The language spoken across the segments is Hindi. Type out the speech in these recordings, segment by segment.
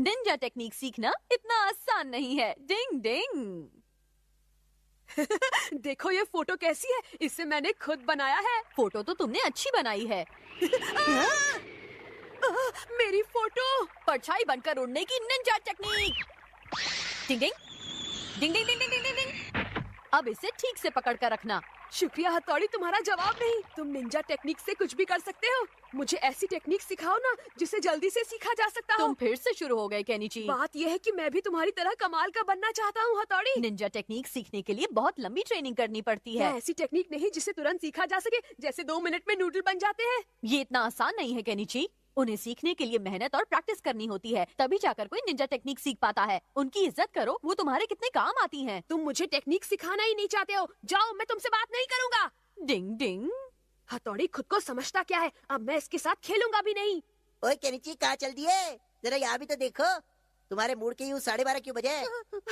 निंजा टेक्निक सीखना इतना आसान नहीं है। डिंग डिंग। देखो ये फोटो कैसी है, इसे मैंने खुद बनाया है। फोटो तो तुमने अच्छी बनाई है। मेरी फोटो। परछाई बनकर उड़ने की निंजा टेक्निक। डिंग डिंग डिंग डिंग डिंग डिंग डिंग डिंग। अब इसे ठीक से पकड़ कर रखना। शुक्रिया हथौड़ी, तुम्हारा जवाब नहीं। तुम निंजा टेक्निक से कुछ भी कर सकते हो। मुझे ऐसी टेक्निक सिखाओ ना जिसे जल्दी से सीखा जा सकता हो। तुम फिर से शुरू हो गए केनिची। बात यह है कि मैं भी तुम्हारी तरह कमाल का बनना चाहता हूँ हथौड़ी। निंजा टेक्निक सीखने के लिए बहुत लंबी ट्रेनिंग करनी पड़ती है। ऐसी टेक्निक नहीं जिसे तुरंत सीखा जा सके, जैसे 2 मिनट में नूडल बन जाते हैं। ये इतना आसान नहीं है केनिची। उन्हें सीखने के लिए मेहनत और प्रैक्टिस करनी होती है, तभी जाकर कोई निंजा टेक्निक सीख पाता है। उनकी इज्जत करो, वो तुम्हारे कितने काम आती हैं। तुम मुझे टेक्निक सिखाना ही नहीं चाहते हो। जाओ, मैं तुमसे बात नहीं करूँगा। डिंग डिंग। हथौड़ी खुद को समझता क्या है, अब मैं इसके साथ खेलूंगा भी नहीं। ओए केनिची, कहाँ चल दिए? जरा यहाँ भी तो देखो। तुम्हारे मूड के यूं 12:30 क्यों बजे?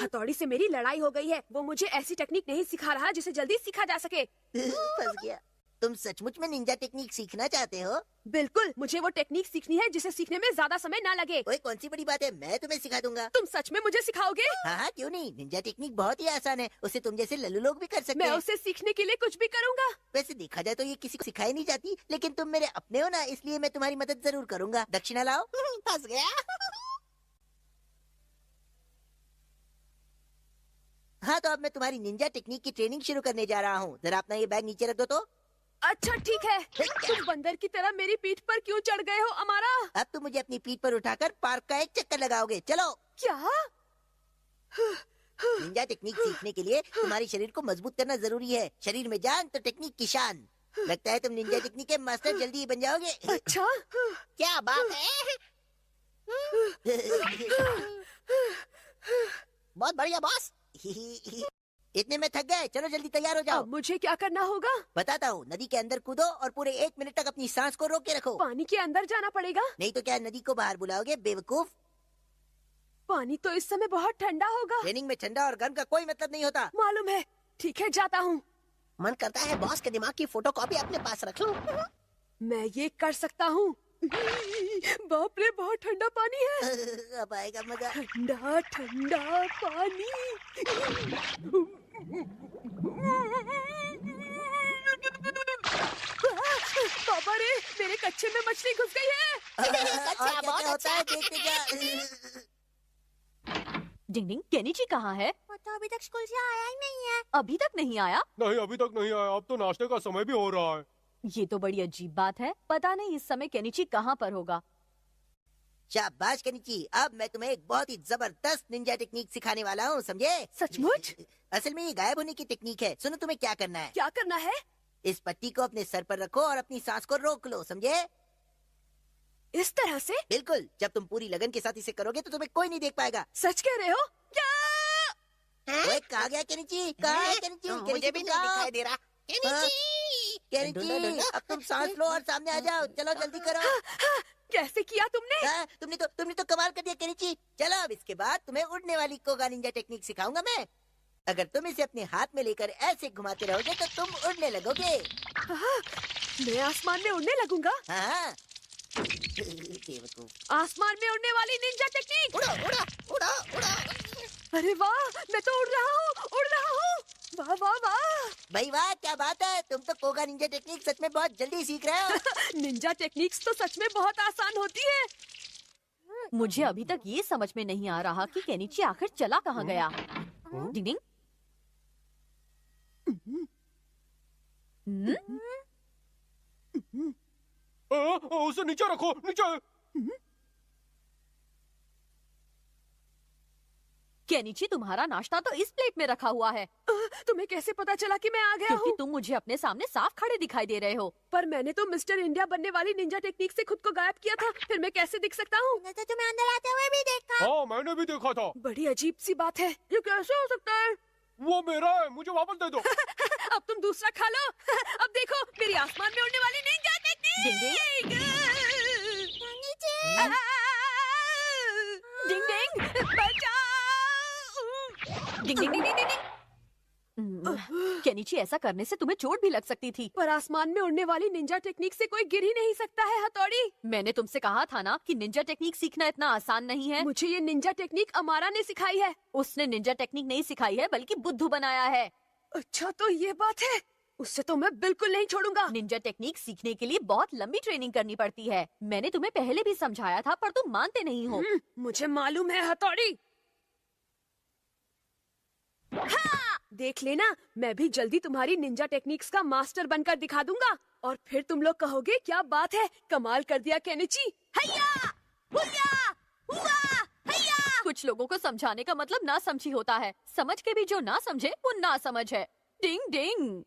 हथौड़ी से मेरी लड़ाई हो गई है। वो मुझे ऐसी टेक्निक नहीं सिखा रहा जिसे जल्दी सीखा जा सके। फंस गया। तुम सचमुच में निंजा टेक्निक सीखना चाहते हो? बिल्कुल, मुझे वो टेक्निक सीखनी है जिसे सीखने में ज्यादा समय ना लगे। ओए कौन सी बड़ी बात है, मैं तुम्हें सिखा दूंगा। तुम सच में मुझे सिखाओगे? हाँ हाँ, क्यों नहीं। निंजा टेक्निक बहुत ही आसान है, उसे तुम जैसे लल्लू लोग भी कर सकते मैं हैं। उसे सीखने के लिए कुछ भी करूँगा। वैसे देखा जाए तो ये किसी को सिखाई नहीं जाती, लेकिन तुम मेरे अपने हो ना, इसलिए मैं तुम्हारी मदद जरूर करूंगा। दक्षिणा लाओ। फंस गया। हाँ, तो अब मैं तुम्हारी निंजा टेक्निक की ट्रेनिंग शुरू करने जा रहा हूँ। जरा अपना ये बैग नीचे रख दो तो। अच्छा ठीक है। तुम बंदर की तरह मेरी पीठ पर क्यों चढ़ गए हो अमारा? अब तुम मुझे अपनी पीठ पर उठाकर पार्क का एक चक्कर लगाओगे। चलो। क्या? निंजा टेक्निक सीखने के लिए तुम्हारे शरीर को मजबूत करना जरूरी है। शरीर में जान तो टेक्निक की शान। लगता है तुम निंजा टेक्निक के मास्टर जल्दी ही बन जाओगे। अच्छा, क्या बात है? बहुत बढ़िया बॉस। इतने में थक गए, चलो जल्दी तैयार हो जाओ। अब मुझे क्या करना होगा? बताता हूँ। नदी के अंदर कूदो और पूरे 1 मिनट तक अपनी सांस को रोक के रखो। पानी के अंदर जाना पड़ेगा? नहीं तो क्या नदी को बाहर बुलाओगे बेवकूफ? पानी तो इस समय बहुत ठंडा होगा। ट्रेनिंग में ठंडा और गर्म का कोई मतलब नहीं होता। मालूम है। ठीक है, जाता हूँ। मन करता है बॉस के दिमाग की फोटोकॉपी अपने पास रख लूं। मैं ये कर सकता हूँ। बाप रे, बहुत ठंडा पानी है। अब आएगा मजा। ठंडा ठंडा पानी। पापा रे, मेरे कच्चे में मछली घुस गई है। और क्या होता है देखते जा। डिंग डिंग। केनिची कहाँ है? वो तो अभी तक स्कूल से आया ही नहीं है। अभी तक नहीं आया? नहीं, अभी तक नहीं आया। अब तो नाश्ते का समय भी हो रहा है। ये तो बड़ी अजीब बात है। पता नहीं इस समय केनिची कहाँ पर होगा। शाबाश केनिची, अब मैं तुम्हें एक बहुत ही जबरदस्त निंजा टेक्निक सिखाने वाला हूँ, समझे? सचमुच? असल में ये गायब होने की टेक्निक है। सुनो, तुम्हें क्या करना है। क्या करना है? इस पट्टी को अपने सर पर रखो और अपनी सांस को रोक लो, समझे? इस तरह से? बिल्कुल। जब तुम पूरी लगन के साथ इसे करोगे तो तुम्हें कोई नहीं देख पाएगा। सच कह रहे हो? क्या? ओए, कहाँ गया केनिची? कहाँ है केनिची? मुझे भी नहीं दिखाई दे रहा। केनिची, अब तुम सांस लो और सामने आ जाओ। चलो जल्दी करो। कैसे किया तुमने? तुमने तो कमाल कर दिया केनिची। चलो, अब इसके बाद तुम्हें उड़ने वाली कोगा निंजा टेक्निक सिखाऊंगा मैं। अगर तुम इसे अपने हाथ में लेकर ऐसे घुमाते रहोगे तो तुम उड़ने लगोगे। मैं आसमान में उड़ने लगूंगा। हाँ। बेवकूफ। आसमान में उड़ने वाली निंजा टेक्निक। उड़ो उड़ो उड़ो उड़ो। अरे वाह, मैं तो उड़ रहा हूँ, उड़ रहा हूँ। वाह वाह वाह। भाई वाह, क्या बात है। तुम तो कोगा निंजा टेक्निक सच में बहुत जल्दी सीख रहे हो। निंजा टेक्निक्स तो सच में बहुत आसान होती है। मुझे अभी तक ये समझ में नहीं आ रहा कि केनिची आखिर चला कहाँ गया। डिंग डिंग। उसे नीचे रखो, नीचे। केनिची, तुम्हारा नाश्ता तो इस प्लेट में रखा हुआ है। तुम्हें कैसे पता चला कि मैं आ गया क्योंकि हूँ? तुम मुझे अपने सामने साफ खड़े दिखाई दे रहे हो। पर मैंने तो मिस्टर इंडिया बनने वाली निंजा टेक्निक से खुद को गायब किया था, फिर मैं कैसे दिख सकता हूँ? मैंने तो तुम्हें अंदर आते हुए भी देखा। हाँ, मैंने भी देखा था। बड़ी अजीब सी बात है, ये कैसे हो सकता है? वो मेरा है, मुझे वापस दे दो। अब तुम दूसरा खा लो। अब देखो मेरी आसमान में उड़ने वाली निंजा टेक्निक। डिंग डिंग। बचाओ। डिंग डिंग डिंग डिंग डिंग। केनिची, ऐसा करने से तुम्हें चोट भी लग सकती थी। पर आसमान में उड़ने वाली निंजा टेक्निक से कोई गिर ही नहीं सकता है हथौड़ी। मैंने तुमसे कहा था ना कि निंजा टेक्निक सीखना इतना आसान नहीं है। मुझे ये निंजा टेक्निक अमारा ने सिखाई है। उसने निंजा टेक्निक नहीं सिखाई है बल्कि बुद्धू बनाया है। अच्छा तो ये बात है, उससे तो मैं बिल्कुल नहीं छोड़ूंगा। निंजा टेक्निक सीखने के लिए बहुत लंबी ट्रेनिंग करनी पड़ती है। मैंने तुम्हें पहले भी समझाया था पर तुम मानते नहीं हो। मुझे मालूम है हथौड़ी। हाँ! देख लेना, मैं भी जल्दी तुम्हारी निंजा टेक्निक्स का मास्टर बनकर दिखा दूंगा और फिर तुम लोग कहोगे क्या बात है, कमाल कर दिया केनिची। हैया! हुया! हुआ! हैया! कुछ लोगों को समझाने का मतलब ना समझी होता है। समझ के भी जो ना समझे वो ना समझ है। डिंग डिंग।